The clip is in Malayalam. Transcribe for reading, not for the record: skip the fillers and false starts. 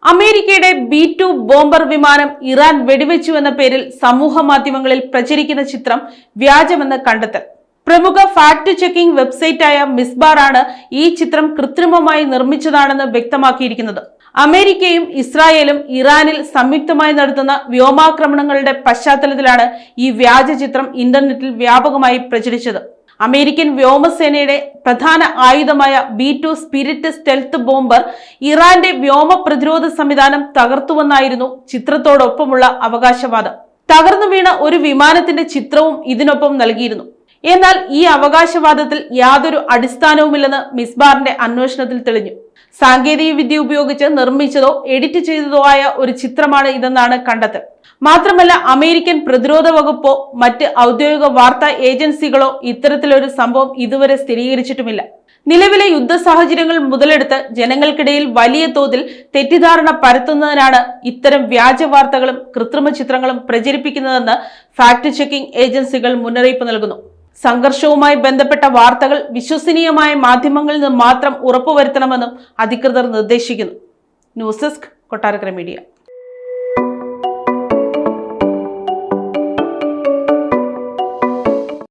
അമേരിക്കയുടെ B-2 ബോംബർ വിമാനം ഇറാൻ വെടിവെച്ചുവെന്ന പേരിൽ സമൂഹ മാധ്യമങ്ങളിൽ പ്രചരിക്കുന്ന ചിത്രം വ്യാജമെന്ന് കണ്ടെത്തൽ. പ്രമുഖ ഫാക്ട് ചെക്കിംഗ് വെബ്സൈറ്റായ മിസ്ബാർ ആണ് ഈ ചിത്രം കൃത്രിമമായി നിർമ്മിച്ചതാണെന്ന് വ്യക്തമാക്കിയിരിക്കുന്നത്. അമേരിക്കയും ഇസ്രായേലും ഇറാനിൽ സംയുക്തമായി നടത്തുന്ന വ്യോമാക്രമണങ്ങളുടെ പശ്ചാത്തലത്തിലാണ് ഈ വ്യാജ ചിത്രം ഇന്റർനെറ്റിൽ വ്യാപകമായി പ്രചരിച്ചത്. അമേരിക്കൻ വ്യോമസേനയുടെ പ്രധാന ആയുധമായ B-2 സ്പിരിറ്റ് സ്റ്റെൽത്ത് ബോംബർ ഇറാന്റെ വ്യോമ പ്രതിരോധ സംവിധാനം തകർത്തുവെന്നായിരുന്നു ചിത്രത്തോടൊപ്പമുള്ള അവകാശവാദം. തകർന്നു വീണ ഒരു വിമാനത്തിന്റെ ചിത്രവും ഇതിനൊപ്പം നൽകിയിരുന്നു. എന്നാൽ ഈ അവകാശവാദത്തിൽ യാതൊരു അടിസ്ഥാനവുമില്ലെന്ന് മിസ്ബാറിന്റെ അന്വേഷണത്തിൽ തെളിഞ്ഞു. സാങ്കേതിക വിദ്യ ഉപയോഗിച്ച് നിർമ്മിച്ചതോ എഡിറ്റ് ചെയ്തതോ ആയ ഒരു ചിത്രമാണ് ഇതെന്നാണ് കണ്ടെത്തൽ. മാത്രമല്ല, അമേരിക്കൻ പ്രതിരോധ വകുപ്പോ മറ്റ് ഔദ്യോഗിക വാർത്താ ഏജൻസികളോ ഇത്തരത്തിലൊരു സംഭവം ഇതുവരെ സ്ഥിരീകരിച്ചിട്ടുമില്ല. നിലവിലെ യുദ്ധ സാഹചര്യങ്ങൾ മുതലെടുത്ത് ജനങ്ങൾക്കിടയിൽ വലിയ തോതിൽ തെറ്റിദ്ധാരണ പരത്തുന്നതിനാണ് ഇത്തരം വ്യാജ വാർത്തകളും കൃത്രിമ ചിത്രങ്ങളും പ്രചരിപ്പിക്കുന്നതെന്ന് ഫാക്ട് ചെക്കിംഗ് ഏജൻസികൾ മുന്നറിയിപ്പ് നൽകുന്നു. സംഘർഷവുമായി ബന്ധപ്പെട്ട വാർത്തകൾ വിശ്വസനീയമായ മാധ്യമങ്ങളിൽ നിന്ന് മാത്രം ഉറപ്പുവരുത്തണമെന്നും അധികൃതർ നിർദ്ദേശിക്കുന്നു. News desk, Kottarakkara media.